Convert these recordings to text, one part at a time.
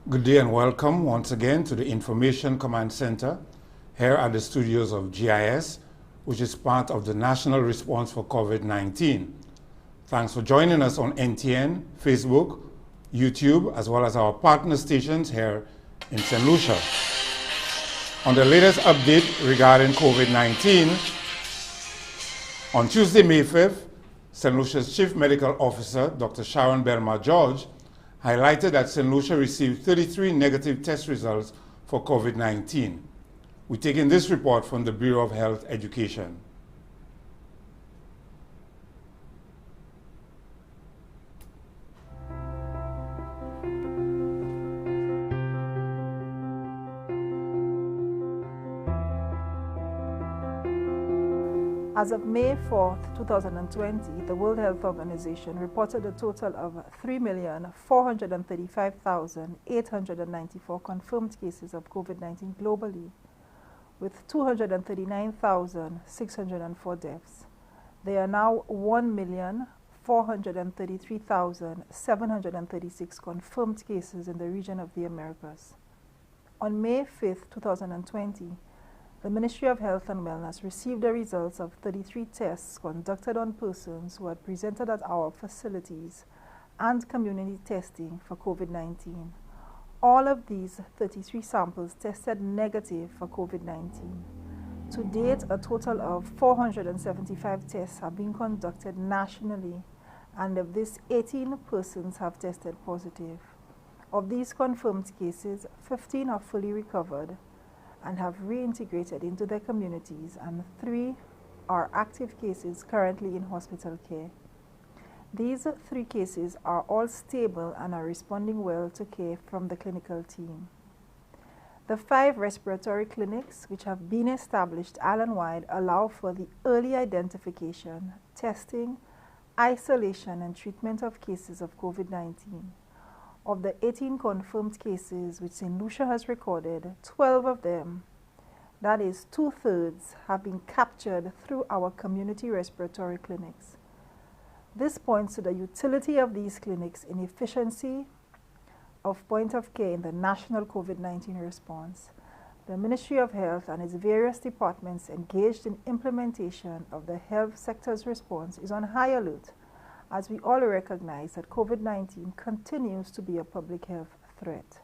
Good day and welcome once again to the Information Command Center here at the studios of GIS, which is part of the National Response for COVID-19. Thanks for joining us on NTN, Facebook, YouTube, as well as our partner stations here in Saint Lucia. On the latest update regarding COVID-19, on Tuesday, May 5th, Saint Lucia's Chief Medical Officer, Dr. Sharon Belmar-George, highlighted that Saint Lucia received 33 negative test results for COVID-19. We take in this report from the Bureau of Health Education. As of May 4, 2020, the World Health Organization reported a total of 3,435,894 confirmed cases of COVID-19 globally, with 239,604 deaths. There are now 1,433,736 confirmed cases in the region of the Americas. On May 5, 2020, the Ministry of Health and Wellness received the results of 33 tests conducted on persons who had presented at our facilities and community testing for COVID-19. All of these 33 samples tested negative for COVID-19. To date, a total of 475 tests have been conducted nationally, and of this, 18 persons have tested positive. Of these confirmed cases, 15 are fully recovered and have reintegrated into their communities, and 3 are active cases currently in hospital care. These 3 cases are all stable and are responding well to care from the clinical team. The 5 respiratory clinics which have been established island-wide allow for the early identification, testing, isolation, and treatment of cases of COVID-19. Of the 18 confirmed cases which Saint Lucia has recorded, 12 of them, that is 2/3, have been captured through our community respiratory clinics. This points to the utility of these clinics in efficiency of point of care in the national COVID-19 response. The Ministry of Health and its various departments engaged in implementation of the health sector's response is on high alert, as we all recognize that COVID-19 continues to be a public health threat.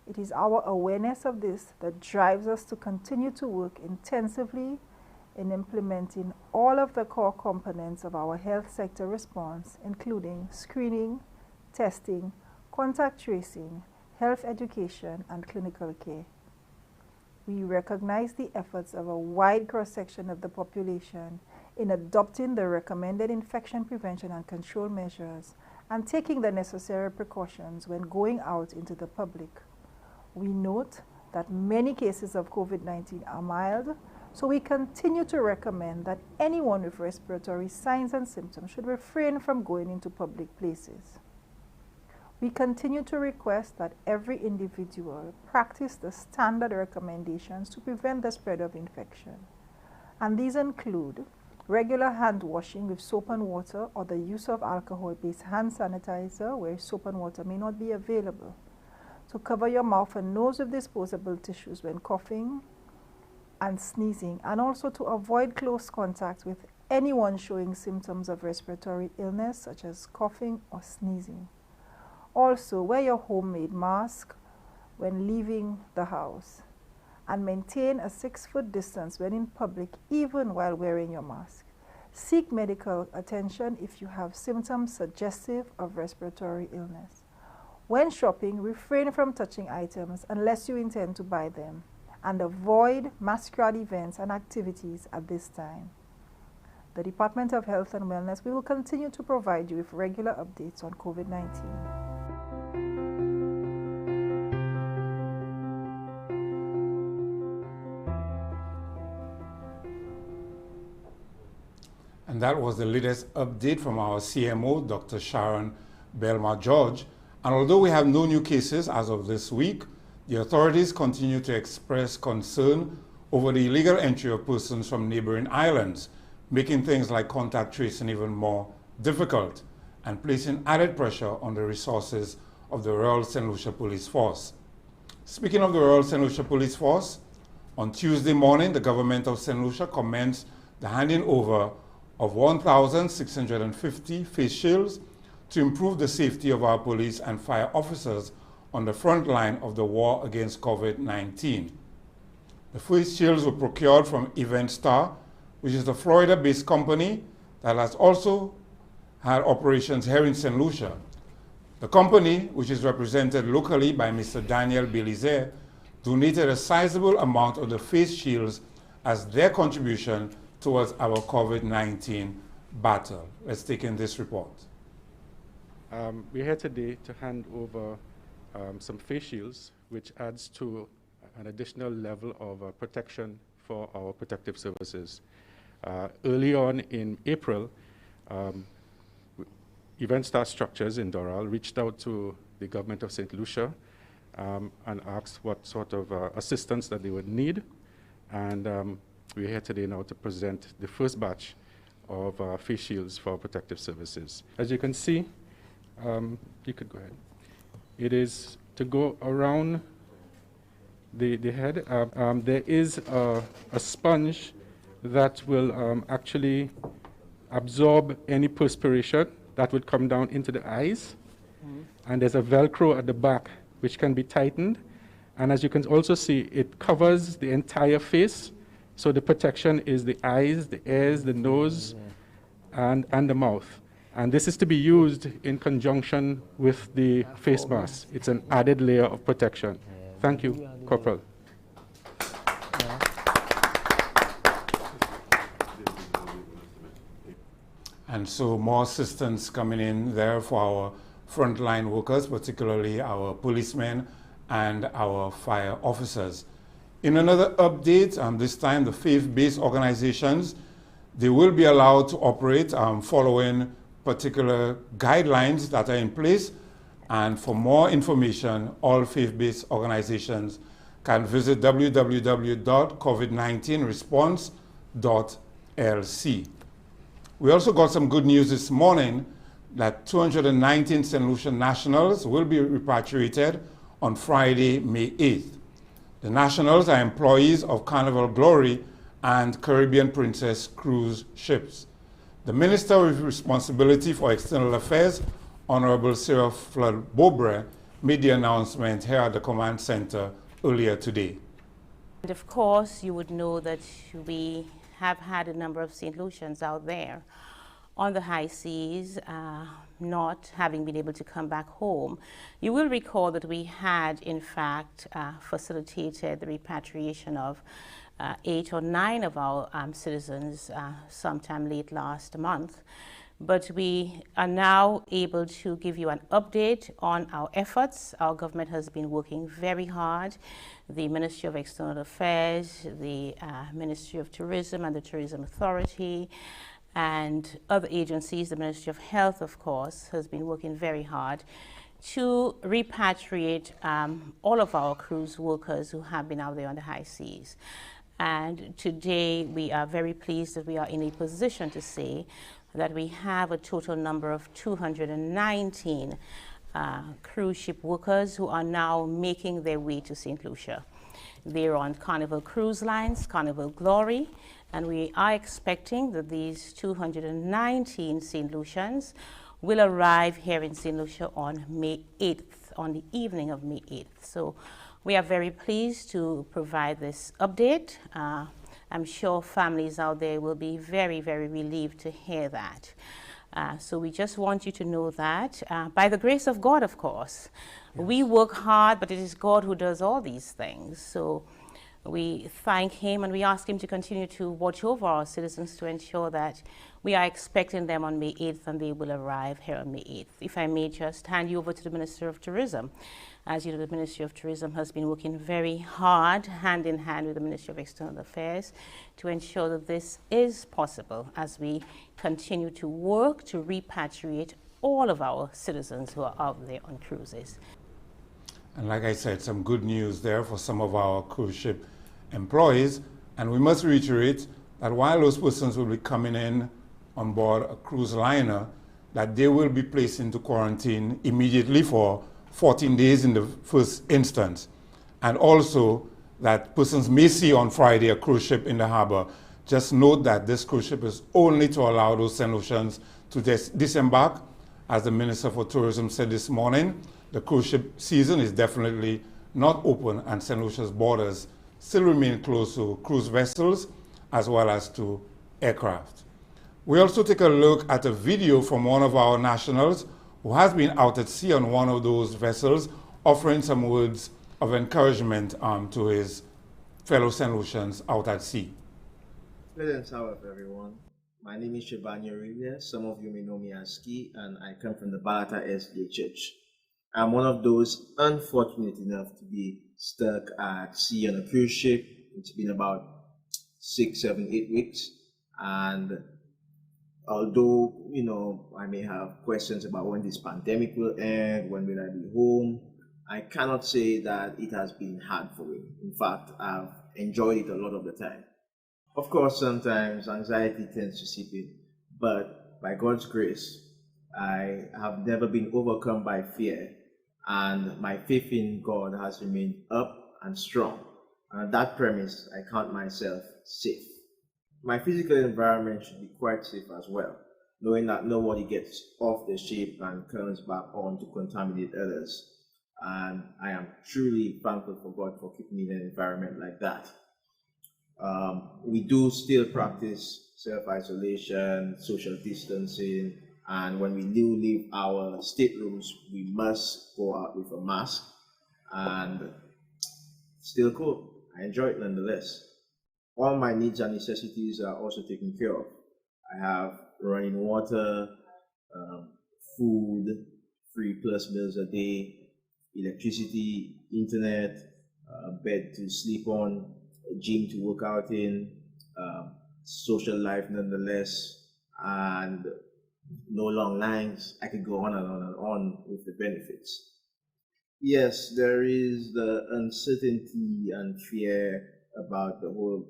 It is our awareness of this that drives us to continue to work intensively in implementing all of the core components of our health sector response, including screening, testing, contact tracing, health education, and clinical care. We recognize the efforts of a wide cross-section of the population in adopting the recommended infection prevention and control measures and taking the necessary precautions when going out into the public. We note that many cases of COVID-19 are mild, so we continue to recommend that anyone with respiratory signs and symptoms should refrain from going into public places. We continue to request that every individual practice the standard recommendations to prevent the spread of infection, and these include regular hand washing with soap and water or the use of alcohol-based hand sanitizer where soap and water may not be available, to cover your mouth and nose with disposable tissues when coughing and sneezing, and also to avoid close contact with anyone showing symptoms of respiratory illness such as coughing or sneezing. Also, wear your homemade mask when leaving the house, and maintain a 6-foot distance when in public, even while wearing your mask. Seek medical attention if you have symptoms suggestive of respiratory illness. When shopping, refrain from touching items unless you intend to buy them, and avoid masquerade events and activities at this time. The Department of Health and Wellness, we will continue to provide you with regular updates on COVID-19. And that was the latest update from our CMO, Dr. Sharon Belmar-George. And although we have no new cases as of this week, the authorities continue to express concern over the illegal entry of persons from neighboring islands, making things like contact tracing even more difficult and placing added pressure on the resources of the Royal Saint Lucia Police Force. Speaking of the Royal Saint Lucia Police Force, on Tuesday morning, the government of Saint Lucia commenced the handing over of 1,650 face shields to improve the safety of our police and fire officers on the front line of the war against COVID-19. The face shields were procured from Event Star, which is a Florida-based company that has also had operations here in Saint Lucia. The company, which is represented locally by Mr. Daniel Belize, donated a sizable amount of the face shields as their contribution towards our COVID-19 battle. Let's take in this report. We're here today to hand over some face shields, which adds to an additional level of protection for our protective services. Early on in April, Event Star Structures in Doral reached out to the government of Saint Lucia and asked what sort of assistance that they would need. And we're here today now to present the first batch of face shields for protective services. As you can see, you could go ahead. It is to go around the head. There is a sponge that will actually absorb any perspiration that would come down into the eyes. And there's a Velcro at the back which can be tightened. And as you can also see, it covers the entire face. So the protection is the eyes, the ears, the nose, and the mouth. And this is to be used in conjunction with the face mask. It's an added layer of protection. Thank you, Corporal. And so more assistance coming in there for our frontline workers, particularly our policemen and our fire officers. In another update, this time the faith-based organizations, they will be allowed to operate following particular guidelines that are in place. And for more information, all faith-based organizations can visit www.covid19response.lc. We also got some good news this morning that 219 Saint Lucia nationals will be repatriated on Friday, May 8th. The nationals are employees of Carnival Glory and Caribbean Princess cruise ships. The Minister with responsibility for external affairs, Honorable Sarah Flood-Bobre, made the announcement here at the command center earlier today. And of course, you would know that we have had a number of St. Lucians out there on the high seas, not having been able to come back home. You will recall that we had, in fact, facilitated the repatriation of 8 or 9 of our citizens sometime late last month. But we are now able to give you an update on our efforts. Our government has been working very hard. The Ministry of External Affairs, the Ministry of Tourism and the Tourism Authority, and other agencies, the Ministry of Health, of course, has been working very hard to repatriate all of our cruise workers who have been out there on the high seas. And today we are very pleased that we are in a position to say that we have a total number of 219 cruise ship workers who are now making their way to St. Lucia. They're on Carnival Cruise Lines, Carnival Glory, and we are expecting that these 219 St. Lucians will arrive here in St. Lucia on May 8th, on the evening of May 8th. So we are very pleased to provide this update. I'm sure families out there will be very, very relieved to hear that. So we just want you to know that, by the grace of God, of course. Yes. We work hard, but it is God who does all these things. So we thank Him and we ask Him to continue to watch over our citizens to ensure that we are expecting them on May 8th and they will arrive here on May 8th. If I may just hand you over to the Minister of Tourism. As you know, the Ministry of Tourism has been working very hard, hand in hand with the Ministry of External Affairs, to ensure that this is possible as we continue to work to repatriate all of our citizens who are out there on cruises. And like I said, some good news there for some of our cruise ship employees. And we must reiterate that while those persons will be coming in on board a cruise liner, that they will be placed into quarantine immediately for 14 days in the first instance. And also that persons may see on Friday a cruise ship in the harbor. Just note that this cruise ship is only to allow those St. Lucians to disembark. As the Minister for Tourism said this morning, the cruise ship season is definitely not open, and St. Lucia's borders still remain closed to cruise vessels as well as to aircraft. We also take a look at a video from one of our nationals who has been out at sea on one of those vessels, offering some words of encouragement to his fellow St. Lucians out at sea. Greetings, however, everyone. My name is Emilien. Some of you may know me as Ski, and I come from the Balata SDA Church. I'm one of those unfortunate enough to be stuck at sea on a cruise ship. It's been about 6, 7, 8 weeks, and although, you know, I may have questions about when this pandemic will end, when will I be home, I cannot say that it has been hard for me. In fact, I've enjoyed it a lot of the time. Of course, sometimes anxiety tends to seep in, but by God's grace, I have never been overcome by fear, and my faith in God has remained up and strong. And on that premise, I count myself safe. My physical environment should be quite safe as well, knowing that nobody gets off the ship and comes back on to contaminate others. And I am truly thankful for God for keeping me in an environment like that. We do still practice self-isolation, social distancing, and when we do leave our staterooms, we must go out with a mask, and still cool. I enjoy it nonetheless. All my needs and necessities are also taken care of. I have running water, food, 3+ meals a day, electricity, internet, bed to sleep on, a gym to work out in, social life nonetheless, and no long lines. I could go on and on and on with the benefits. Yes, there is the uncertainty and fear about the whole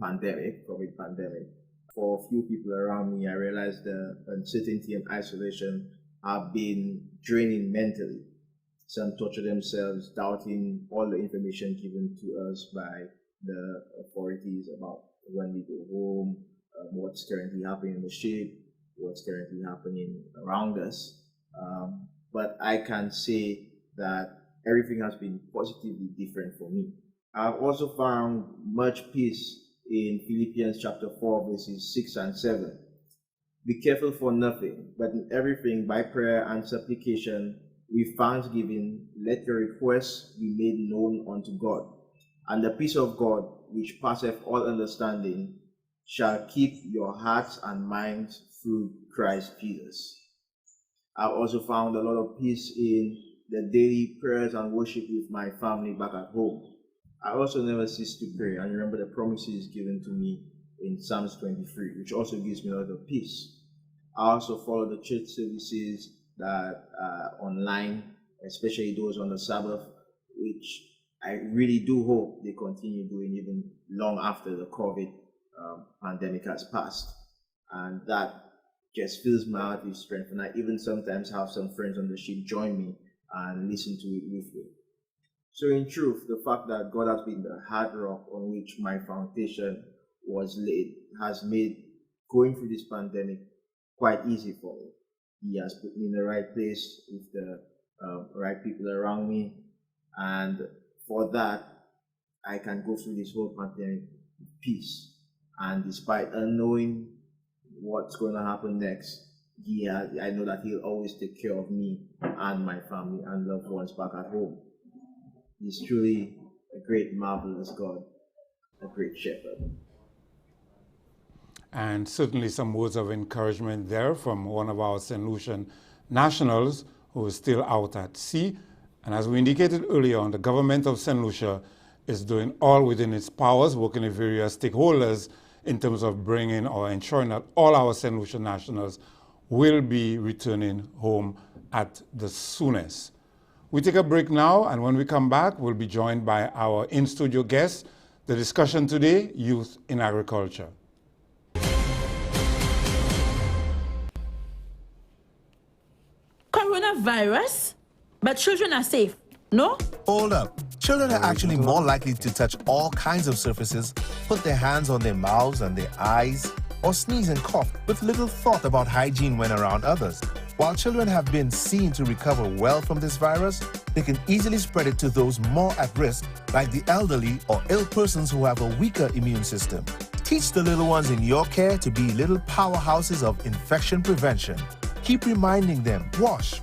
pandemic, COVID pandemic. For a few people around me, I realized the uncertainty and isolation have been draining mentally. Some torture themselves, doubting all the information given to us by the authorities about when we go home, what's currently happening in the ship, what's currently happening around us. But I can say that everything has been positively different for me. I've also found much peace in Philippians chapter 4, verses 6 and 7. Be careful for nothing, but in everything by prayer and supplication, with thanksgiving, let your requests be made known unto God. And the peace of God, which passeth all understanding, shall keep your hearts and minds through Christ Jesus. I've also found a lot of peace in the daily prayers and worship with my family back at home. I also never cease to pray and remember the promises given to me in Psalms 23, which also gives me a lot of peace. I also follow the church services that are online, especially those on the Sabbath, which I really do hope they continue doing even long after the COVID pandemic has passed. And that just fills my heart with strength. And I even sometimes have some friends on the ship join me and listen to it with me. So in truth, the fact that God has been the hard rock on which my foundation was laid has made going through this pandemic quite easy for me. He has put me in the right place with the right people around me, and for that, I can go through this whole pandemic with peace. And despite unknowing what's going to happen next, I know that He'll always take care of me and my family and loved ones back at home. He's truly a great, marvelous God, a great shepherd. And certainly some words of encouragement there from one of our St. Lucian nationals who is still out at sea. And as we indicated earlier on, the government of St. Lucia is doing all within its powers, working with various stakeholders in terms of bringing or ensuring that all our St. Lucian nationals will be returning home at the soonest. We take a break now, and when we come back, we'll be joined by our in-studio guest. The discussion today, youth in agriculture. Coronavirus? But children are safe, no? Hold up. Children are actually more likely to touch all kinds of surfaces, put their hands on their mouths and their eyes, or sneeze and cough with little thought about hygiene when around others. While children have been seen to recover well from this virus, they can easily spread it to those more at risk, like the elderly or ill persons who have a weaker immune system. Teach the little ones in your care to be little powerhouses of infection prevention. Keep reminding them, wash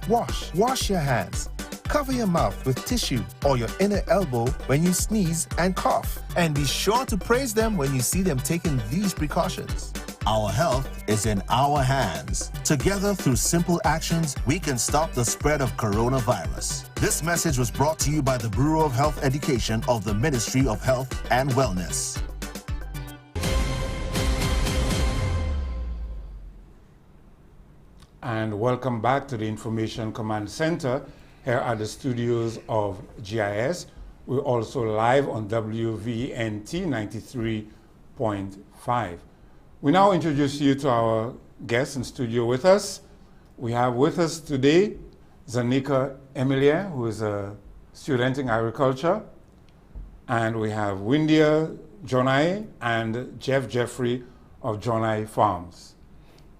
your hands. Cover your mouth with tissue or your inner elbow when you sneeze and cough. And be sure to praise them when you see them taking these precautions. Our health is in our hands. Together, through simple actions, we can stop the spread of coronavirus. This message was brought to you by the Bureau of Health Education of the Ministry of Health and Wellness. And welcome back to the Information Command Center here at the studios of GIS. We're also live on WVNT 93.5. We now introduce you to our guests in studio with us. We have with us today Zannika Emilien, who is a student in agriculture. And we have Windia, Jaunai, and Jeff Jeffrey of Jaunai Farms.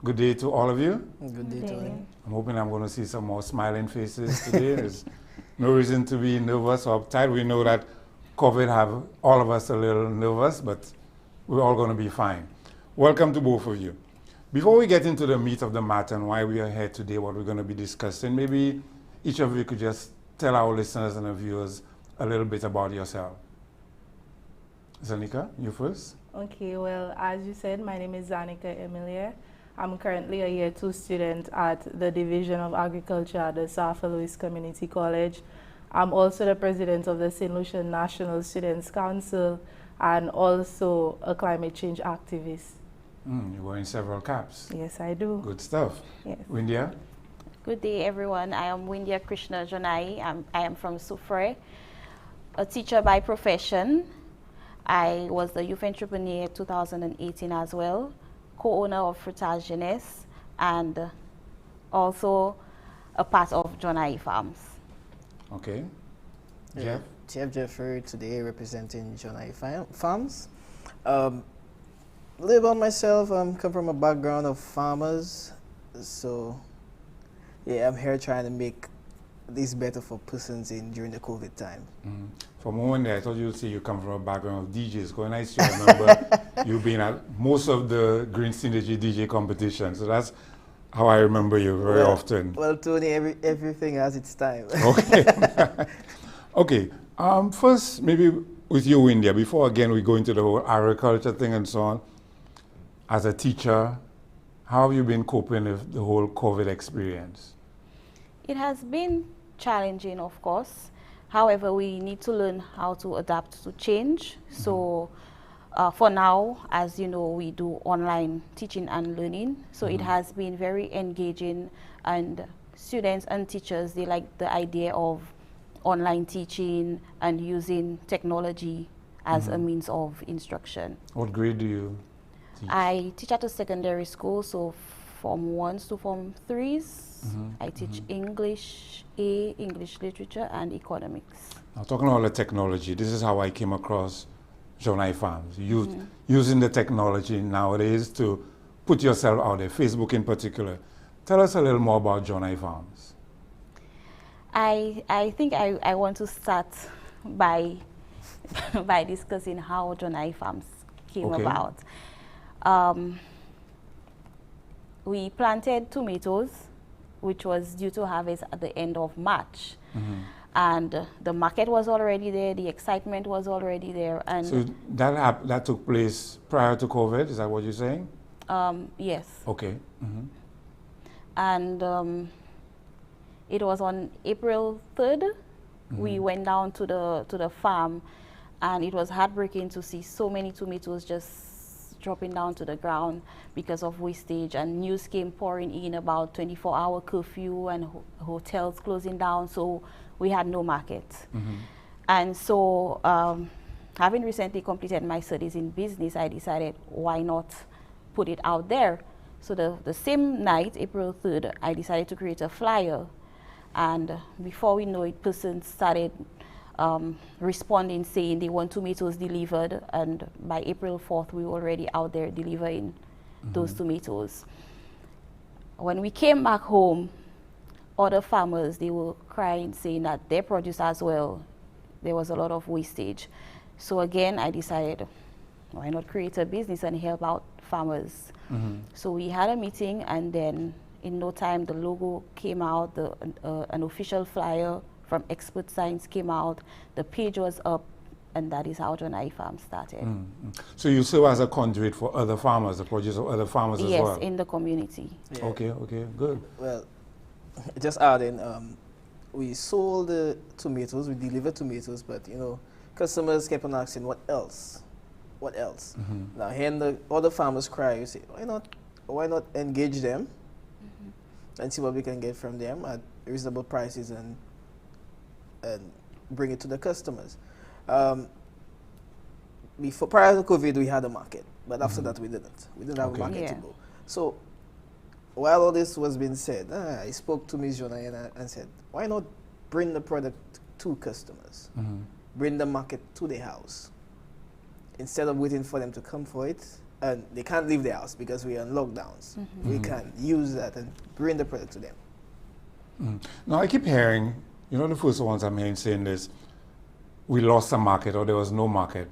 Good day to all of you. Good day, Toni. I'm hoping I'm going to see some more smiling faces today. There's no reason to be nervous or uptight. We know that COVID have all of us a little nervous, but we're all going to be fine. Welcome to both of you. Before we get into the meat of the matter and why we are here today, what we're going to be discussing, maybe each of you could just tell our listeners and our viewers a little bit about yourself. Zannika, you first. Okay, well, as you said, my name is Zannika Emilien. I'm currently a Year 2 student at the Division of Agriculture at the Saint Lucia Community College. I'm also the president of the Saint Lucia National Students Council and also a climate change activist. You're wearing several caps. Yes, I do. Good stuff. Yes. Windia? Good day, everyone. I am Windia Krishna Jaunai. I am from Soufre, a teacher by profession. I was the Youth Entrepreneur 2018 as well, co-owner of Frutage Jeunesse, and also a part of Jaunai Farms. Okay. Jeff? Jeff Jeffrey, today representing Jaunai Farms. A little about myself, I come from a background of farmers, so yeah, I'm here trying to make this better for persons during the COVID time. For a moment there, I thought you'd say you come from a background of DJs. Because I still remember you being at most of the Green Synergy DJ competitions. So that's how I remember you very often. Well, Tony, everything has its time. Okay. Okay. First, maybe with you, Windia, before again we go into the whole agriculture thing and so on. As a teacher, how have you been coping with the whole COVID experience? It has been challenging, of course. However, we need to learn how to adapt to change. So for now, as you know, we do online teaching and learning. So it has been very engaging, and students and teachers, they like the idea of online teaching and using technology as a means of instruction. What grade do you teach? I teach at a secondary school, so Form 1s to Form 3s. I teach English A, English Literature, and Economics. Now, talking about the technology, this is how I came across Jaunai Farms. Using the technology nowadays to put yourself out there, Facebook in particular. Tell us a little more about Jaunai Farms. I think I want to start by by discussing how Jaunai Farms came about. We planted tomatoes, which was due to harvest at the end of March. And the market was already there, the excitement was already there. And so that took place prior to COVID, is that what you're saying? Yes. Okay. And it was on April 3rd, we went down to the farm, and it was heartbreaking to see so many tomatoes just dropping down to the ground because of wastage, and news came pouring in about 24-hour curfew and hotels closing down, so we had no market. And so having recently completed my studies in business, I decided why not put it out there. So the same night, April 3rd, I decided to create a flyer, And before we know it, persons started responding, saying they want tomatoes delivered, and by April 4th, we were already out there delivering those tomatoes. When we came back home, other farmers, they were crying, saying that their produce as well, there was a lot of wastage. So again, I decided, why not create a business and help out farmers? So we had a meeting, and then in no time, the logo came out, an official flyer from Expert Science came out, the page was up, and that is how Jaunai Farm started. So you serve as a conduit for other farmers, the produce of other farmers as well? Yes, in the community. Yeah. Okay, good. Well, just adding, we sold the tomatoes, we delivered tomatoes, but you know, customers kept on asking, what else? What else? Now, hearing the other farmers cry, you say, why not engage them and see what we can get from them at reasonable prices and bring it to the customers. Prior to COVID, we had a market, but after that, we didn't. We didn't have a market to go. So, while all this was being said, I spoke to Ms. Jaunai and said, why not bring the product to customers? Bring the market to their house. Instead of waiting for them to come for it, and they can't leave their house because we are on lockdowns. We can use that and bring the product to them. Now, I keep hearing, you know, the first ones I'm hearing saying this, we lost a market or there was no market.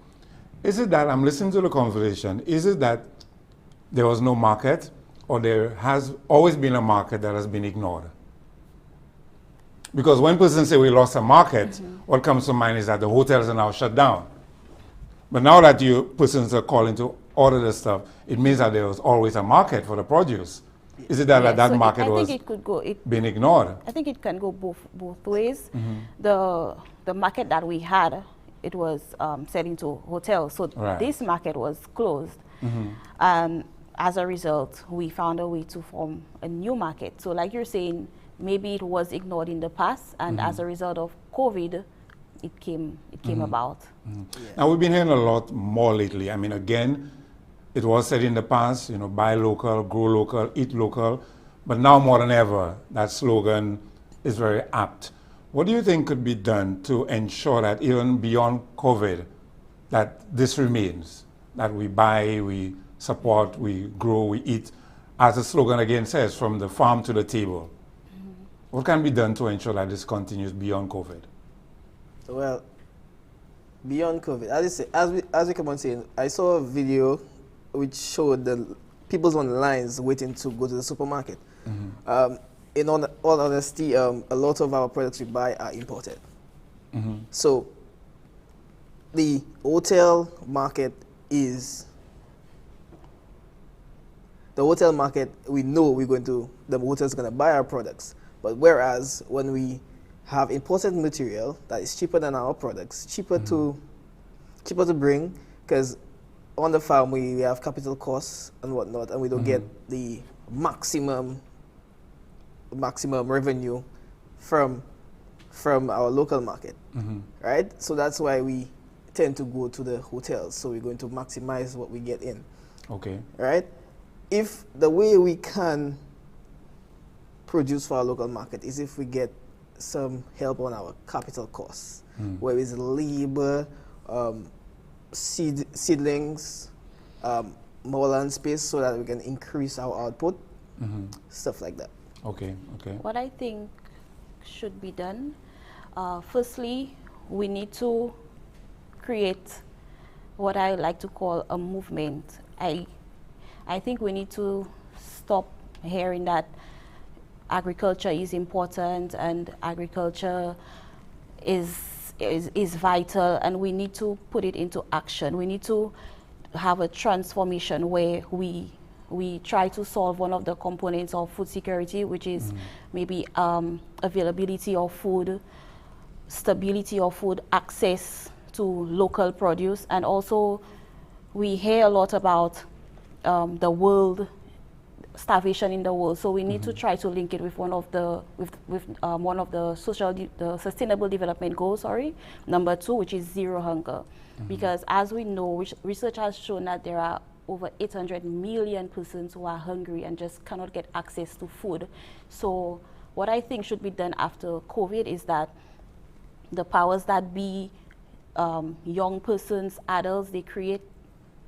Is it that, I'm listening to the conversation, is it that there was no market, or there has always been a market that has been ignored? Because when persons say we lost a market, what comes to mind is that the hotels are now shut down. But now that persons are calling to order the stuff, it means that there was always a market for the produce. Is it that that market was being ignored? I think it can go both ways. The market that we had, it was selling to hotels. So this market was closed. And as a result, we found a way to form a new market. So like you're saying, maybe it was ignored in the past, and as a result of COVID, it came about. Now, we've been hearing a lot more lately. I mean, again, it was said in the past, you know, buy local, grow local, eat local. But now more than ever, that slogan is very apt. What do you think could be done to ensure that even beyond COVID, that this remains, that we buy, we support, we grow, we eat, as the slogan again says, from the farm to the table? What can be done to ensure that this continues beyond COVID? Well, beyond COVID, as we come on saying, I saw a video which showed the people's on lines waiting to go to the supermarket. In all honesty, a lot of our products we buy are imported. So the hotel market we know the hotel's going to buy our products. But whereas when we have imported material that is cheaper than our products, cheaper to bring, because on the farm we have capital costs and whatnot, and we don't get the maximum revenue from our local market, right? So that's why we tend to go to the hotels. So we're going to maximize what we get in. Okay. Right? If the way we can produce for our local market is if we get some help on our capital costs, where is labor, seedlings, more land space, so that we can increase our output, stuff like that. Okay. What I think should be done, firstly, we need to create what I like to call a movement. I think we need to stop hearing that agriculture is important and agriculture is vital, and we need to put it into action. We need to have a transformation where we try to solve one of the components of food security, which is maybe availability of food, stability of food, access to local produce, and also we hear a lot about the world, starvation in the world. So we need to try to link it with one of the sustainable development goals. Number 2, which is zero hunger, because as we know, research has shown that there are over 800 million persons who are hungry and just cannot get access to food. So what I think should be done after COVID is that the powers that be, young persons, adults, they create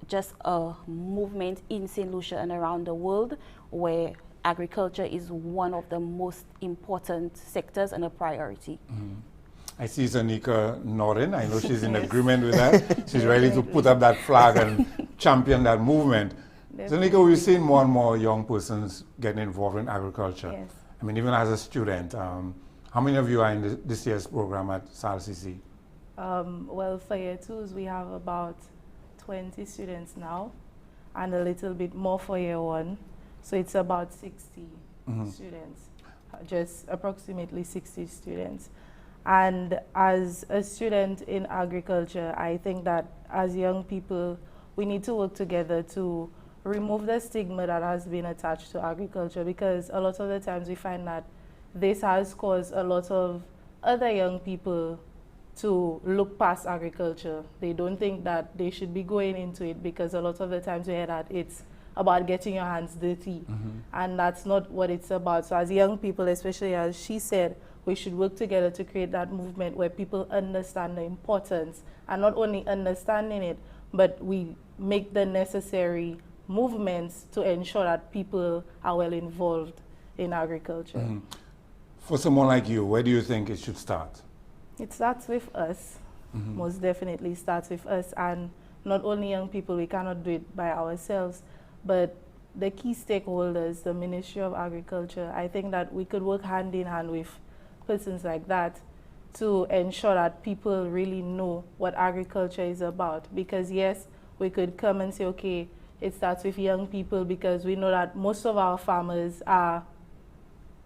just a movement in Saint Lucia and around the world where agriculture is one of the most important sectors and a priority. I see Zannika nodding. I know she's in agreement with that. She's ready to put up that flag and champion that movement. Zannika, we've seen more and more young persons getting involved in agriculture. Yes. I mean, even as a student, how many of you are in this year's program at SALCC? Well, for year twos, we have about 20 students now, and a little bit more for year one. So it's about 60 students, just approximately 60 students. And as a student in agriculture, I think that as young people, we need to work together to remove the stigma that has been attached to agriculture, because a lot of the times we find that this has caused a lot of other young people to look past agriculture. They don't think that they should be going into it, because a lot of the times we hear that it's about getting your hands dirty, and that's not what it's about. So as young people, especially as she said, we should work together to create that movement where people understand the importance, and not only understanding it, but we make the necessary movements to ensure that people are well involved in agriculture. For someone like you, where do you think it should start? It starts with us, most definitely starts with us, and not only young people, we cannot do it by ourselves, but the key stakeholders, the Ministry of Agriculture. I think that we could work hand in hand with persons like that to ensure that people really know what agriculture is about. Because yes, we could come and say, okay, it starts with young people, because we know that most of our farmers are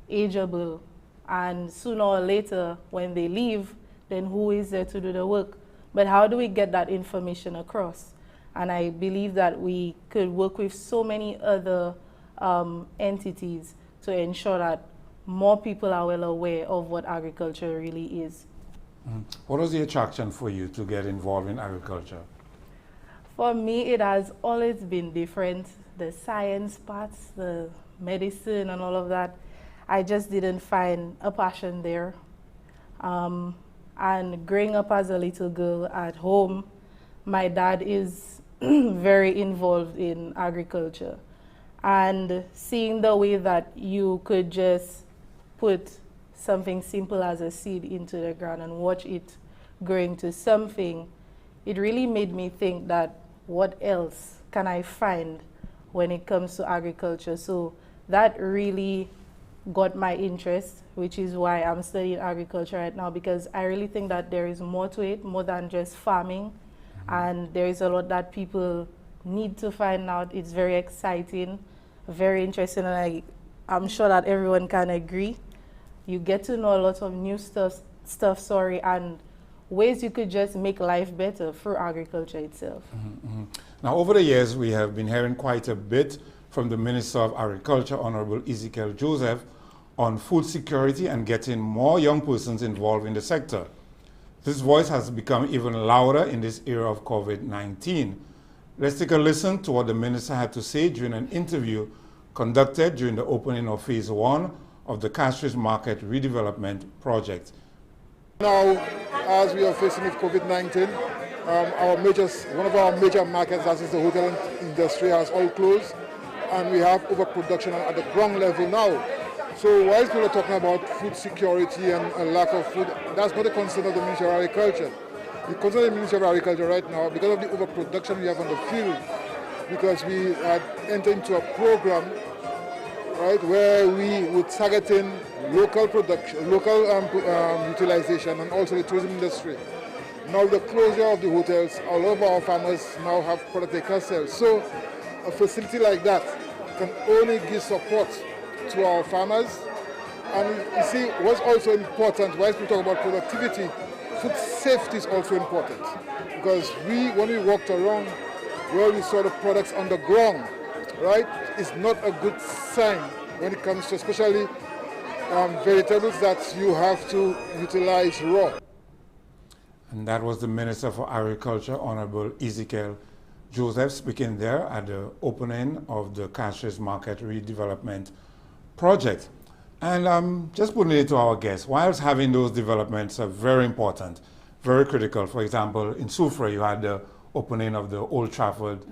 ageable, and sooner or later when they leave, then who is there to do the work? But how do we get that information across? And I believe that we could work with so many other entities to ensure that more people are well aware of what agriculture really is. What was the attraction for you to get involved in agriculture? For me, it has always been different. The science parts, the medicine and all of that, I just didn't find a passion there. And growing up as a little girl at home, my dad is very involved in agriculture. And seeing the way that you could just put something simple as a seed into the ground and watch it growing to something, it really made me think that what else can I find when it comes to agriculture? So that really got my interest, which is why I'm studying agriculture right now, because I really think that there is more to it, more than just farming. And there is a lot that people need to find out. It's very exciting, very interesting, and I'm sure that everyone can agree. You get to know a lot of new stuff, and ways you could just make life better through agriculture itself. Now, over the years, we have been hearing quite a bit from the Minister of Agriculture, Honorable Ezekiel Joseph, on food security and getting more young persons involved in the sector. This voice has become even louder in this era of COVID-19. Let's take a listen to what the minister had to say during an interview conducted during the opening of Phase 1 of the Castries Market Redevelopment Project. Now, as we are facing with COVID-19, one of our major markets, that is the hotel industry, has all closed, and we have overproduction at the ground level now. So while people are talking about food security and a lack of food, that's not a concern of the Ministry of Agriculture. The concern of the Ministry of Agriculture right now, because of the overproduction we have on the field, because we had entered into a program, right, where we were targeting local production, local utilization, and also the tourism industry. Now the closure of the hotels, a lot of our farmers now have product they can sell. So a facility like that can only give support to our farmers. And you see, what's also important, while we talk about productivity, food safety is also important. Because when we walked around where we saw the products on the ground, right, it's not a good sign when it comes to especially vegetables that you have to utilize raw. And that was the Minister for Agriculture, Honorable Ezekiel Joseph, speaking there at the opening of the Castries Market Redevelopment Project. And just putting it to our guests, whilst having those developments are very important, very critical. For example, in Soufrière, you had the opening of the Old Trafford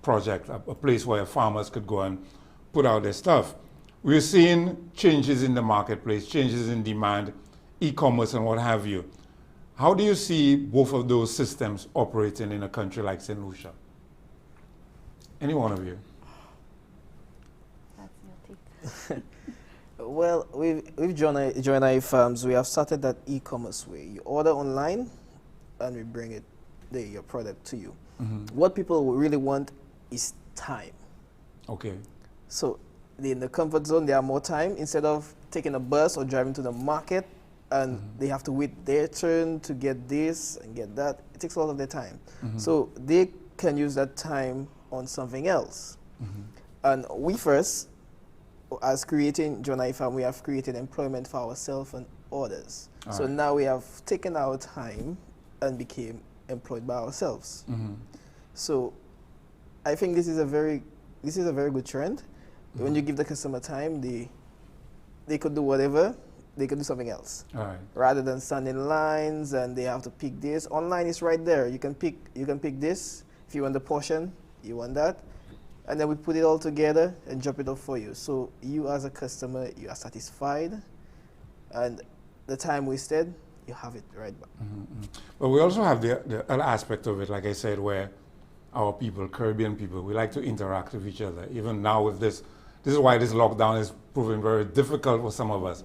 project, a place where farmers could go and put out their stuff. We're seeing changes in the marketplace, changes in demand, e-commerce and what have you. How do you see both of those systems operating in a country like Saint Lucia? Any one of you? That's your take. Well, with Jaunai Farms, we have started that e-commerce way. You order online, and we bring it, your product to you. What people really want is time. Okay. So in the comfort zone, they have more time. Instead of taking a bus or driving to the market, and they have to wait their turn to get this and get that, it takes a lot of their time. So they can use that time on something else. And we first, as creating Jaunai Farm, we have created employment for ourselves and others. So now we have taken our time and became employed by ourselves. So I think this is a very good trend. When you give the customer time, they could do whatever, they could do something else. Rather than stand in lines and they have to pick this. Online is right there. You can pick this. If you want the portion, you want that. And then we put it all together and drop it off for you. So you as a customer, you are satisfied, and the time wasted, you have it right back. But we also have the other aspect of it, like I said, where our people, Caribbean people, we like to interact with each other. Even now with this is why this lockdown is proving very difficult for some of us.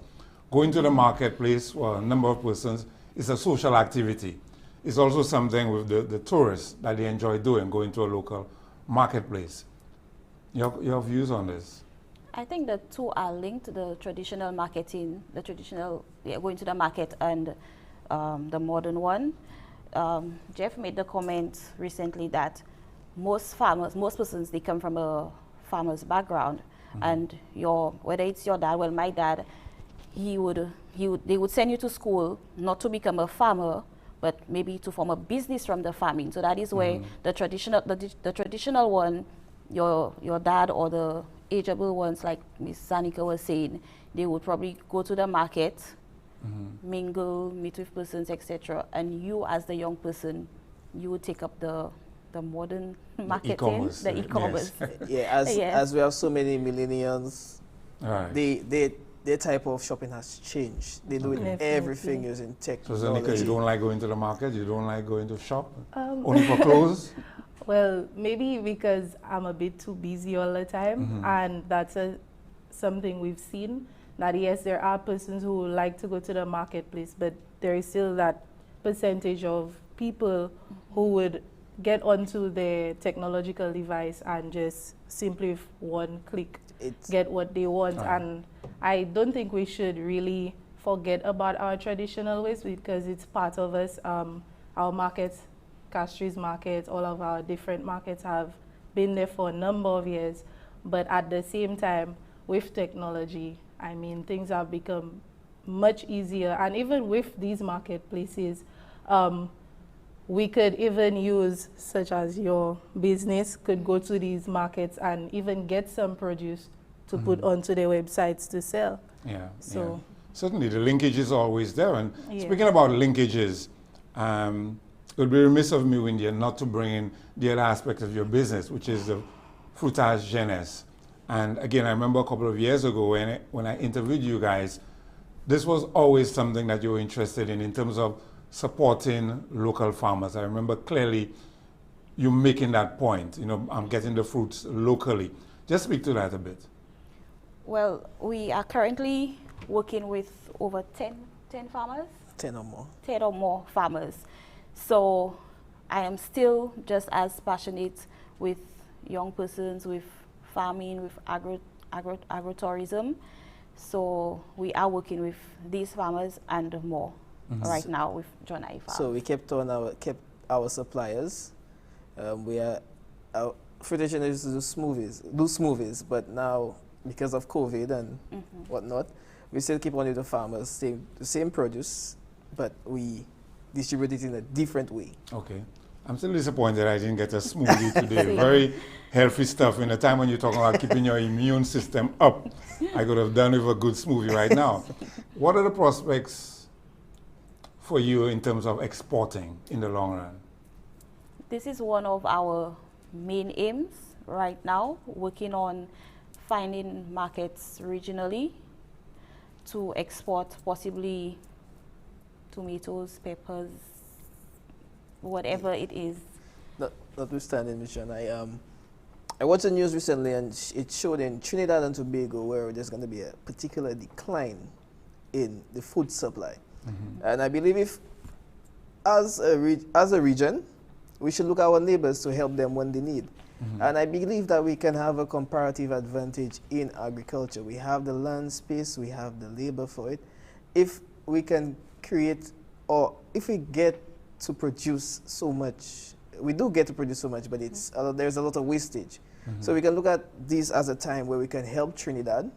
Going to the marketplace for a number of persons is a social activity. It's also something with the tourists that they enjoy doing, going to a local marketplace. Your views on this? I think the two are linked, the traditional marketing, going to the market, and the modern one. Jeff made the comment recently that most persons, they come from a farmer's background, and whether it's your dad, well, my dad, they would send you to school not to become a farmer, but maybe to form a business from the farming. So that is where the traditional one, your dad or the ageable ones, like Miss Zannika was saying, they would probably go to the market, mingle, meet with persons, etc. And you, as the young person, you would take up the modern marketing, the e-commerce. Yes. As we have so many millennials, their type of shopping has changed. They do everything using technology. So Zannika, you don't like going to the market? You don't like going to shop? Only for clothes? Well, maybe because I'm a bit too busy all the time, and that's something we've seen, that yes, there are persons who like to go to the marketplace, but there is still that percentage of people who would get onto their technological device and just simply with one click get what they want. And I don't think we should really forget about our traditional ways, because it's part of us. Our markets, Castries market, all of our different markets have been there for a number of years. But at the same time, with technology, I mean, things have become much easier. And even with these marketplaces, we could even use, such as your business, could go to these markets and even get some produce to put onto their websites to sell. So certainly the linkage is always there. And speaking about linkages, it would be remiss of me, Windia, not to bring in the other aspect of your business, which is the fruitage jeunesse. And again, I remember a couple of years ago when I interviewed you guys, this was always something that you were interested in terms of supporting local farmers. I remember clearly you making that point, I'm getting the fruits locally. Just speak to that a bit. Well, we are currently working with over 10 farmers. 10 or more. 10 or more farmers. So I am still just as passionate with young persons, with farming, with agrotourism. So we are working with these farmers and more right now with Jaunai Farm. So we kept our suppliers. Our fruitage used to do smoothies, but now because of COVID and whatnot, we still keep on with the farmers, the same produce, but we distribute it in a different way. Okay. I'm still disappointed I didn't get a smoothie today. Very healthy stuff. In a time when you're talking about keeping your immune system up, I could have done with a good smoothie right now. What are the prospects for you in terms of exporting in the long run? This is one of our main aims right now, working on finding markets regionally to export possibly tomatoes, peppers, whatever it is. Notwithstanding, Ms. Jaunai, I watched the news recently and it showed in Trinidad and Tobago where there's going to be a particular decline in the food supply. And I believe if, as a region, we should look at our neighbors to help them when they need. And I believe that we can have a comparative advantage in agriculture. We have the land space, we have the labor for it. If we can create, or if we get to produce so much, we do get to produce so much, but it's there's a lot of wastage. So we can look at this as a time where we can help Trinidad,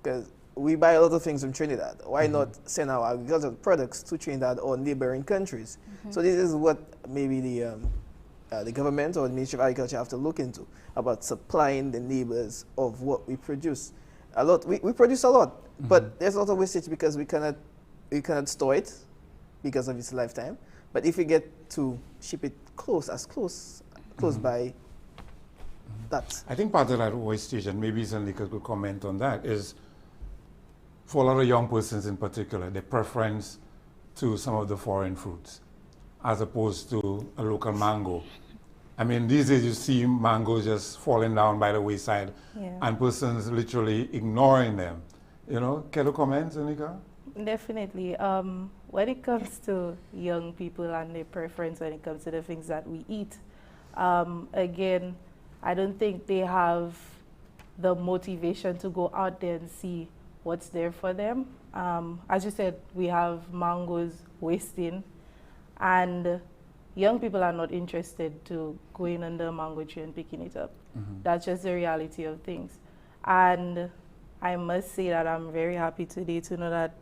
because we buy a lot of things from Trinidad. Why not send our agricultural products to Trinidad or neighboring countries? So this is what maybe the government or the Ministry of Agriculture have to look into, about supplying the neighbors of what we produce. A lot, we produce a lot, but there's a lot of wastage because we cannot store it because of its lifetime. But if we get to ship it close by, that. I think part of that wastage, and maybe Zannika could comment on that, is for a lot of young persons in particular, their preference to some of the foreign fruits as opposed to a local mango. I mean, these days you see mangoes just falling down by the wayside and persons literally ignoring them. You know, care to comment, Zannika? Definitely. When it comes to young people and their preference when it comes to the things that we eat, again, I don't think they have the motivation to go out there and see what's there for them. As you said, we have mangoes wasting, and young people are not interested to going under a mango tree and picking it up. That's just the reality of things. And I must say that I'm very happy today to know that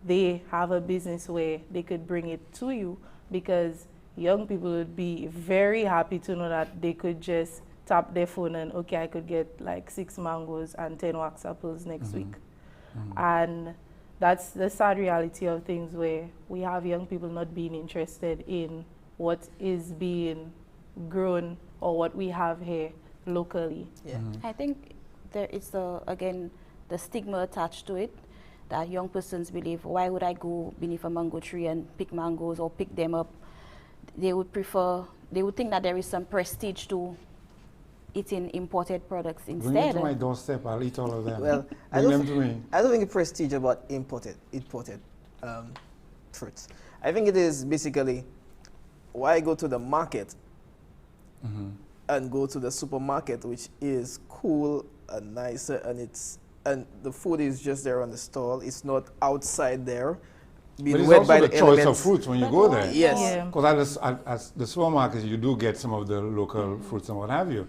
they have a business where they could bring it to you, because young people would be very happy to know that they could just tap their phone and, okay, I could get like 6 mangoes and 10 wax apples next week. And that's the sad reality of things, where we have young people not being interested in what is being grown or what we have here locally. I think there is, again, the stigma attached to it, that young persons believe, why would I go beneath a mango tree and pick mangoes or pick them up? They would think that there is some prestige to eating imported products instead. Bring them to my doorstep, I'll eat all of them. Well, I don't think it's prestige about imported fruits. I think it is basically, why go to the market and go to the supermarket, which is cool and nicer, and the food is just there on the stall. It's not outside there. But it's also the choice of fruits when you go there. Yes. Because at the supermarkets, you do get some of the local fruits and what have you.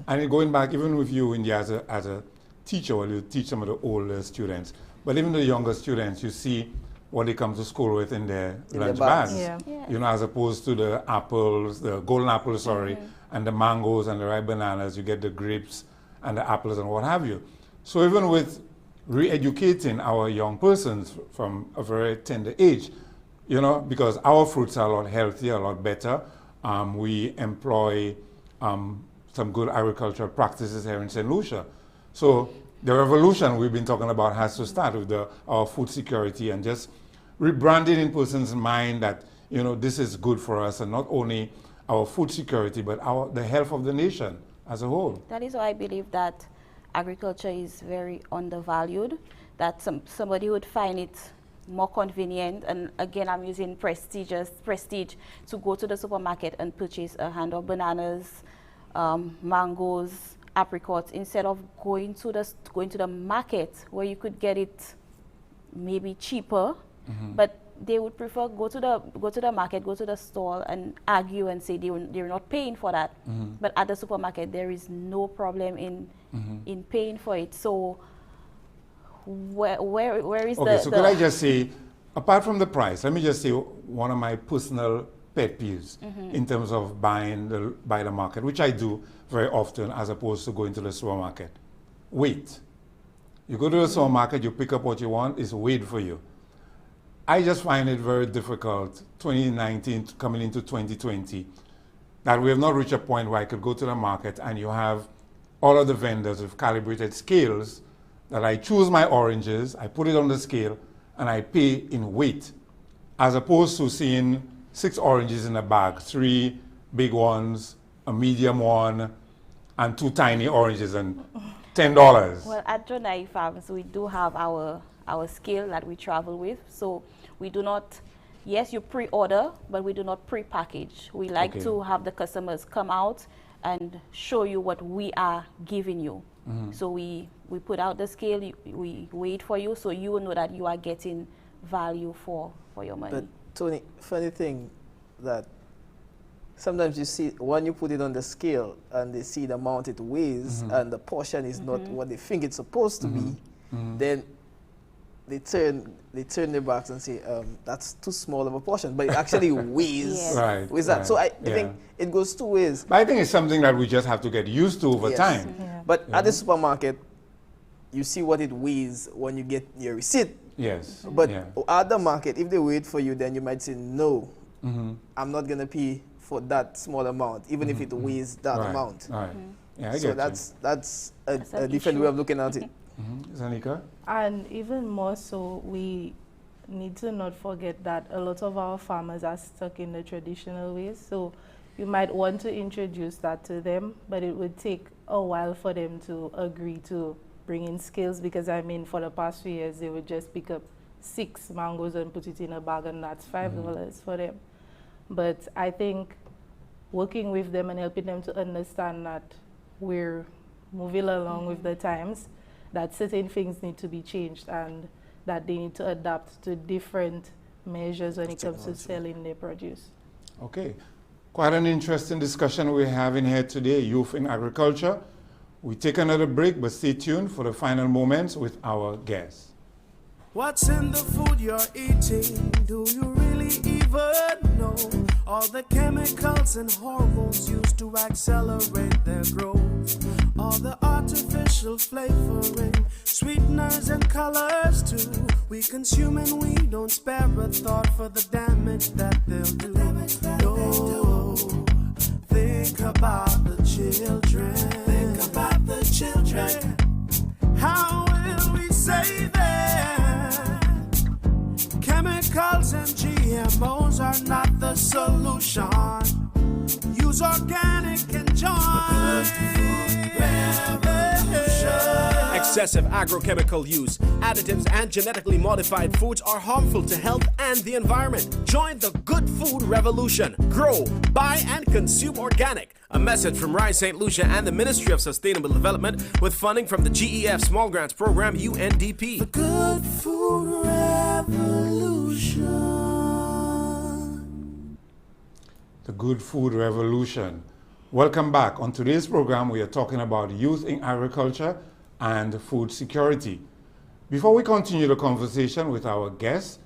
And going back, even with you, Windia, as a teacher, well, you teach some of the older students, but even the younger students, you see what they come to school with in their lunch bags. You know, as opposed to the apples, the golden apples, and the mangoes and the ripe bananas, you get the grapes and the apples and what have you. So even with re-educating our young persons from a very tender age, you know, because our fruits are a lot healthier, a lot better. We employ some good agricultural practices here in Saint Lucia. So the revolution we've been talking about has to start with our food security, and just rebranding in persons' mind that, you know, this is good for us, and not only our food security, but the health of the nation as a whole. That is why I believe that agriculture is very undervalued, that somebody would find it more convenient, and again, I'm using prestige to go to the supermarket and purchase a hand of bananas, mangoes, apricots, instead of going to the market where you could get it maybe cheaper, but they would prefer go to the market, go to the stall and argue and say they're not paying for that. But at the supermarket, there is no problem in paying for it. So where is okay, so could I just say, apart from the price, let me just say one of my personal pet peeves in terms of buying by the market, which I do very often as opposed to going to the supermarket. Wait. You go to the supermarket, you pick up what you want, it's wait for you. I just find it very difficult, 2019 coming into 2020, that we have not reached a point where I could go to the market and you have all of the vendors with calibrated scales that I choose my oranges, I put it on the scale, and I pay in weight, as opposed to seeing 6 oranges in a bag, 3 big ones, a medium one, and 2 tiny oranges, and $10. Well, at Jaunai Farms, we do have our scale that we travel with. So we do not, yes, you pre-order, but we do not pre-package. We like to have the customers come out and show you what we are giving you. So we put out the scale, we wait for you, so you will know that you are getting value for your money. But Toni, funny thing that sometimes you see when you put it on the scale and they see the amount it weighs and the portion is not what they think it's supposed to be, then they turn their backs and say, that's too small of a portion, but it actually weighs with that. So I think it goes 2 ways. But I think it's something that we just have to get used to over time. But at the supermarket, you see what it weighs when you get your receipt. Yes. But at the market, if they wait for you, then you might say, no, I'm not going to pay for that small amount, even if it weighs that amount. Right. Yeah, I so get that's a different way of looking at it. Zannika? And even more so, we need to not forget that a lot of our farmers are stuck in the traditional ways. So you might want to introduce that to them, but it would take a while for them to agree to bring in scales, because I mean, for the past few years, they would just pick up 6 mangoes and put it in a bag, and that's $5 for them. But I think working with them and helping them to understand that we're moving along with the times, that certain things need to be changed and that they need to adapt to different measures when it comes to selling their produce. Okay. Quite an interesting discussion we're having here today, youth in agriculture. We take another break, but stay tuned for the final moments with our guests. What's in the food you're eating? Do you really even know? All the chemicals and hormones used to accelerate their growth. All the artificial flavoring, sweeteners and colors too. We consume and we don't spare a thought for the damage that they'll do. No, think about the children. Think about the children. How will we save them? Chemicals and GMOs are not the solution. Use organic and join. Excessive agrochemical use, additives, and genetically modified foods are harmful to health and the environment. Join the good food revolution. Grow, buy, and consume organic. A message from Rise Saint Lucia and the Ministry of Sustainable Development with funding from the GEF Small Grants Program, UNDP. The good food revolution. The Good Food Revolution. Welcome back. On today's program, we are talking about youth in agriculture and food security. Before we continue the conversation with our guests,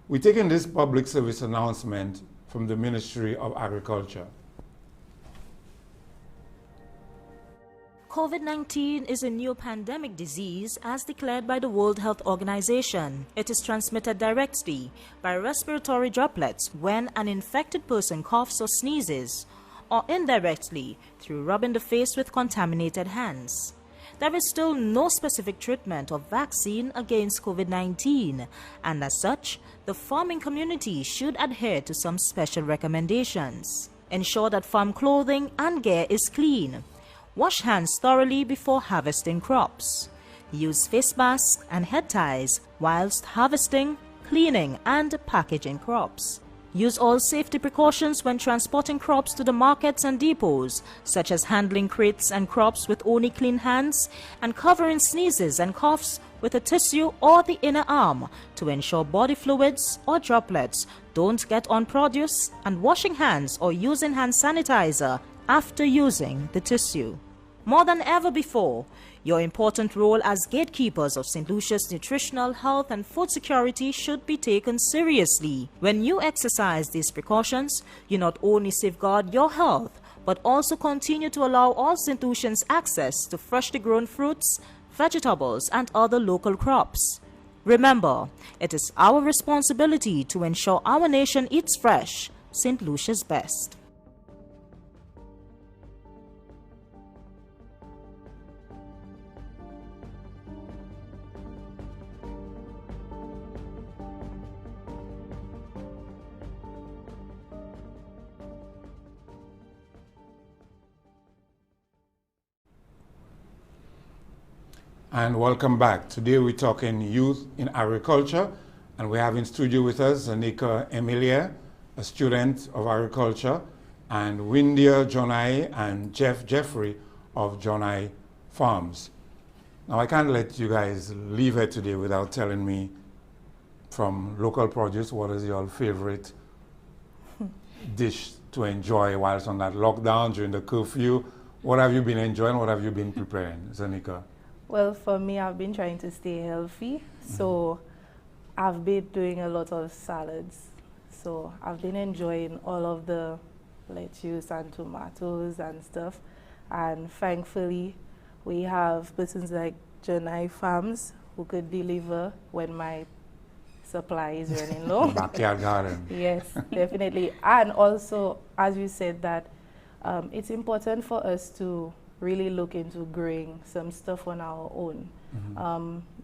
we're taking this public service announcement from the Ministry of Agriculture. COVID-19 is a new pandemic disease as declared by the World Health Organization. It is transmitted directly by respiratory droplets when an infected person coughs or sneezes, or indirectly through rubbing the face with contaminated hands. There is still no specific treatment or vaccine against COVID-19, and as such, the farming community should adhere to some special recommendations. Ensure that farm clothing and gear is clean. Wash hands thoroughly before harvesting crops. Use face masks and head ties whilst harvesting, cleaning, and packaging crops. Use all safety precautions when transporting crops to the markets and depots, such as handling crates and crops with only clean hands and covering sneezes and coughs with a tissue or the inner arm to ensure body fluids or droplets don't get on produce, and washing hands or using hand sanitizer after using the tissue. More than ever before, your important role as gatekeepers of St. Lucia's nutritional, health and food security should be taken seriously. When you exercise these precautions, you not only safeguard your health, but also continue to allow all St. Lucians access to freshly grown fruits, vegetables and other local crops. Remember, it is our responsibility to ensure our nation eats fresh, St. Lucia's best. And welcome back. Today we're talking youth in agriculture, and we have in studio with us Zannika, Emilien, a student of agriculture, and Windia, Jaunai, and Jeffrey of Jaunai Farms. Now I can't let you guys leave here today without telling me from local produce, what is your favorite dish to enjoy whilst on that lockdown during the curfew? What have you been enjoying? What have you been preparing, Zannika? Well, for me, I've been trying to stay healthy, so I've been doing a lot of salads. So I've been enjoying all of the lettuce and tomatoes and stuff. And thankfully, we have persons like Jaunai Farms who could deliver when my supply is running low. Backyard garden. Yes, definitely. And also, as you said, that it's important for us to really look into growing some stuff on our own.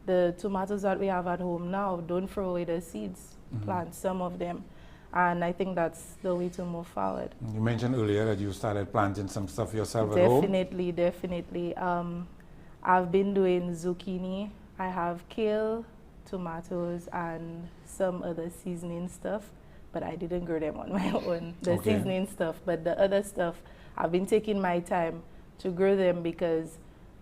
The tomatoes that we have at home now, don't throw away the seeds, plant some of them. And I think that's the way to move forward. You mentioned earlier that you started planting some stuff yourself at home. Definitely. I've been doing zucchini. I have kale, tomatoes, and some other seasoning stuff, but I didn't grow them on my own, the seasoning stuff. But the other stuff, I've been taking my time to grow them because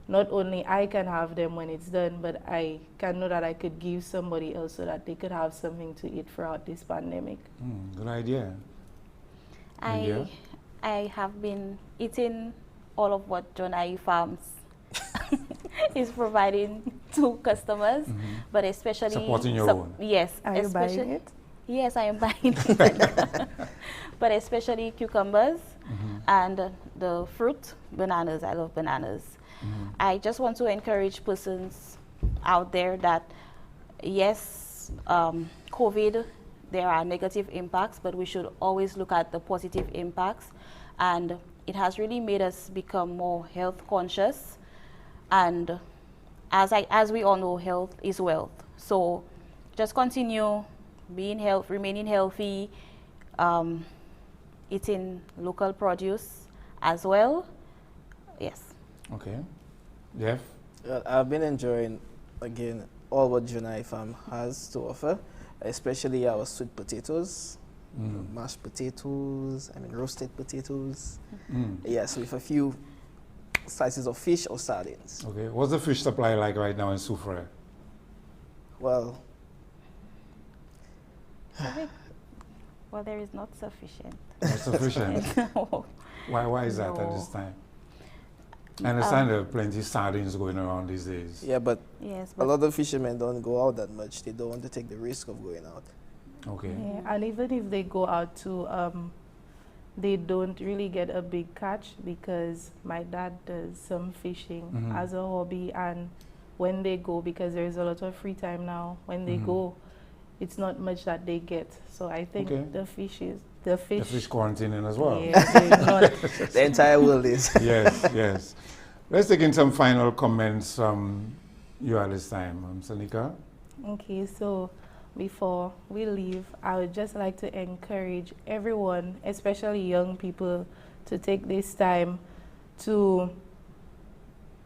not only I can have them when it's done, but I can know that I could give somebody else so that they could have something to eat throughout this pandemic. Good idea. I have been eating all of what Jaunai Farms is providing to customers, but especially supporting your own. Yes, are you buying it? Yes, I am buying it. But especially cucumbers and the fruit, bananas. I love bananas. I just want to encourage persons out there that yes, COVID, there are negative impacts, but we should always look at the positive impacts. And it has really made us become more health conscious. And as we all know, health is wealth. So just continue remaining healthy, eating local produce as well. Yes. Okay. Jeff? I've been enjoying, again, all what Jaunai Farm has to offer, especially our sweet potatoes, mashed potatoes, roasted potatoes. Yes, with a few slices of fish or sardines. Okay. What's the fish supply like right now in Soufrière? Well, there is not sufficient. Not sufficient? No. Why is that at this time? I understand there are plenty of sardines going around these days. Yeah, but a lot of fishermen don't go out that much. They don't want to take the risk of going out. Okay. Yeah, and even if they go out too, they don't really get a big catch because my dad does some fishing as a hobby, and when they go, because there's a lot of free time now, when they go, it's not much that they get. So I think the fish quarantining as well. Yeah, the entire world is. Yes. Let's take in some final comments from you at this time, Zannika. Okay, so before we leave, I would just like to encourage everyone, especially young people, to take this time to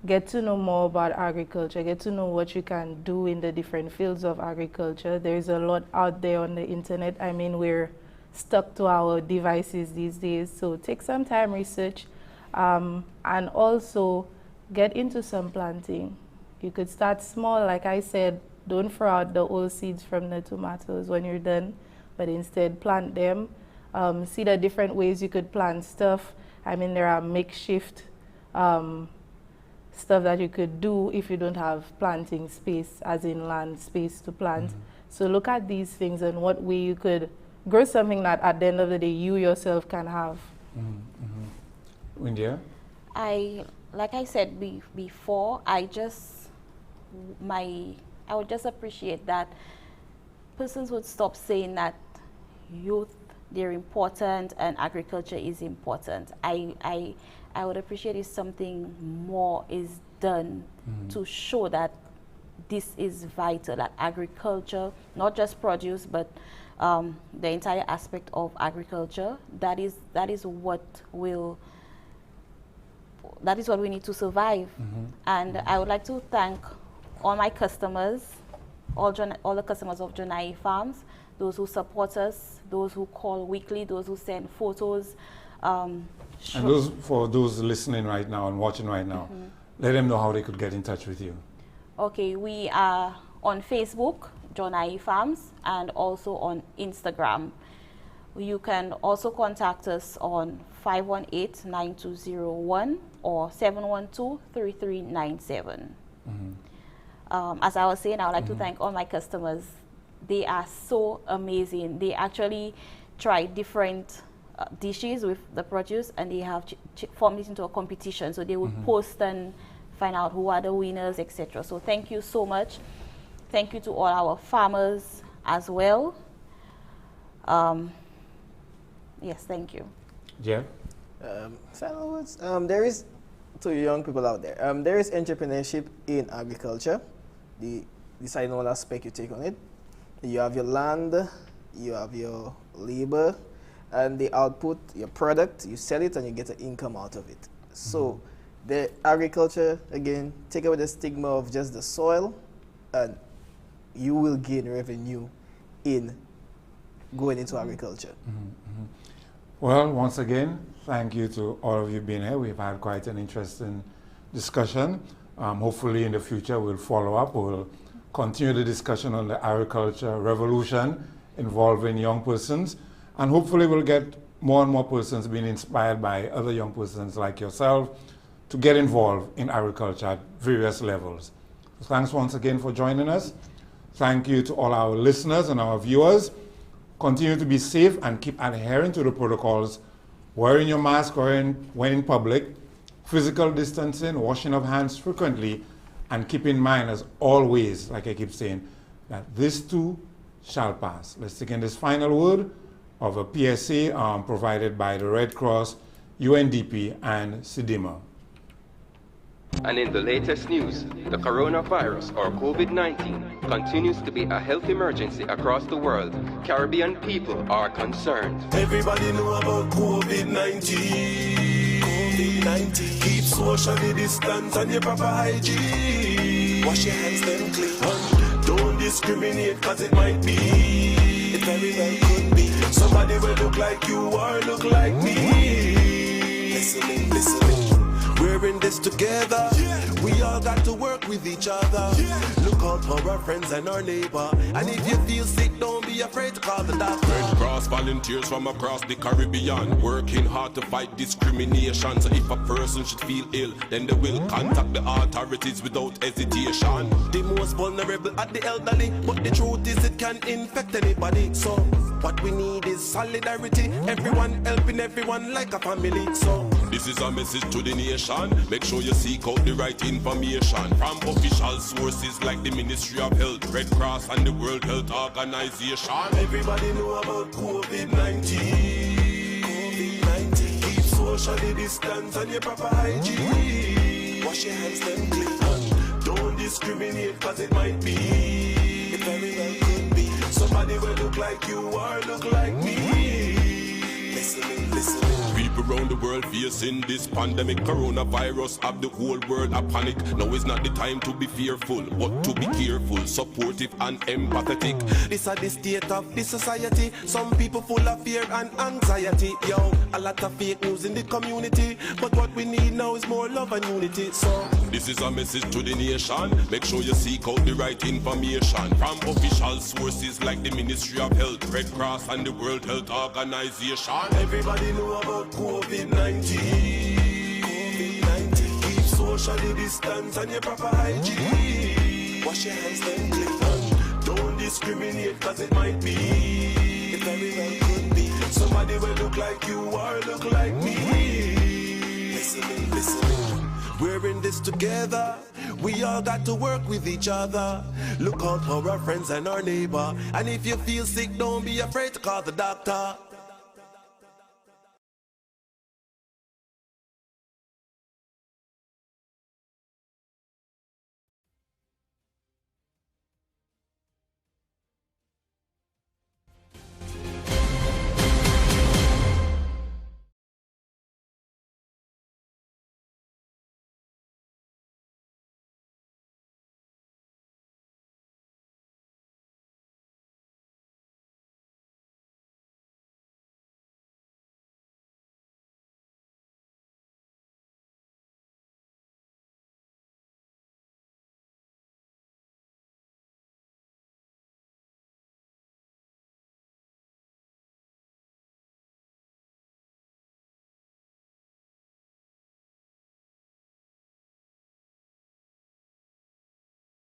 get to know more about agriculture, get to know what you can do in the different fields of agriculture. There's a lot out there on the internet. I mean, we're stuck to our devices these days, so take some time, research, and also get into some planting. You could start small, like I said, don't throw out the old seeds from the tomatoes when you're done, but instead plant them. See the different ways you could plant stuff. I mean, there are makeshift stuff that you could do if you don't have planting space, as in land space to plant. So look at these things and what way you could grow something that at the end of the day you yourself can have. Windia? Like I said before, I would just appreciate that persons would stop saying that youth, they're important and agriculture is important. I would appreciate if something more is done to show that this is vital, that agriculture, not just produce, but the entire aspect of agriculture, that is what we need to survive. And I would like to thank all my customers, all the customers of Jaunai Farms, those who support us, those who call weekly, those who send photos. And for those listening right now and watching right now, let them know how they could get in touch with you. Okay, we are on Facebook, Jaunai Farms, and also on Instagram. You can also contact us on 518-9201 or 712-3397. As I was saying, I would like to thank all my customers. They are so amazing. They actually try different dishes with the produce, and they have formed it into a competition. So they would post and find out who are the winners, etc. So thank you so much. Thank you to all our farmers as well. Yes, thank you. Yeah. Final words. There is, to young people out there, there is entrepreneurship in agriculture. Decide on what aspect you take on it. You have your land, you have your labor, and the output, your product, you sell it and you get an income out of it. So the agriculture, again, take away the stigma of just the soil, and you will gain revenue in going into agriculture. Well, once again, thank you to all of you being here. We've had quite an interesting discussion. Hopefully in the future we'll follow up. We'll continue the discussion on the agriculture revolution involving young persons, and hopefully we'll get more and more persons being inspired by other young persons like yourself to get involved in agriculture at various levels. So thanks once again for joining us. Thank you to all our listeners and our viewers. Continue to be safe and keep adhering to the protocols, wearing your mask when in public, physical distancing, washing of hands frequently, and keep in mind, as always, like I keep saying, that this too shall pass. Let's take in this final word of a PSA provided by the Red Cross, UNDP, and SIDIMA. And in the latest news, the coronavirus, or COVID-19, continues to be a health emergency across the world. Caribbean people are concerned. Everybody know about COVID-19. COVID-19. Keep socially distance and your proper hygiene. Wash your hands then clean. And don't discriminate, cause it might be. It very well could be. Somebody will look like you or look like me. Listening. We're in this together. We all got to work with each other. Look out for our friends and our neighbor. And if you feel sick, don't be afraid to call the doctor. Red Cross volunteers from across the Caribbean, working hard to fight discrimination. So if a person should feel ill, then they will contact the authorities without hesitation. The most vulnerable are the elderly, but the truth is it can infect anybody. So what we need is solidarity. Everyone helping everyone like a family. So this is a message to the nation. Make sure you seek out the right information from official sources like the Ministry of Health, Red Cross, and the World Health Organization. Everybody know about COVID-19. COVID-19. Keep socially distance and your proper hygiene. Wash your hands then clean. Don't discriminate, cause it might be. It very well could be. Somebody will look like you or look like me. Listening. People around the world facing this pandemic. Coronavirus have the whole world a panic. Now is not the time to be fearful, but to be careful, supportive and empathetic. This is the state of the society. Some people full of fear and anxiety. Yo, a lot of fake news in the community. But what we need now is more love and unity. So this is a message to the nation. Make sure you seek out the right information from official sources like the Ministry of Health, Red Cross, and the World Health Organization. Everybody know about COVID-19. COVID-19. Keep social socially distance and your proper hygiene. Wash your hands then clean up. Don't discriminate cause it might be, it very well could be, somebody will look like you or look like me. Listening, we're in this together. We all got to work with each other. Look out for our friends and our neighbor. And if you feel sick, don't be afraid to call the doctor.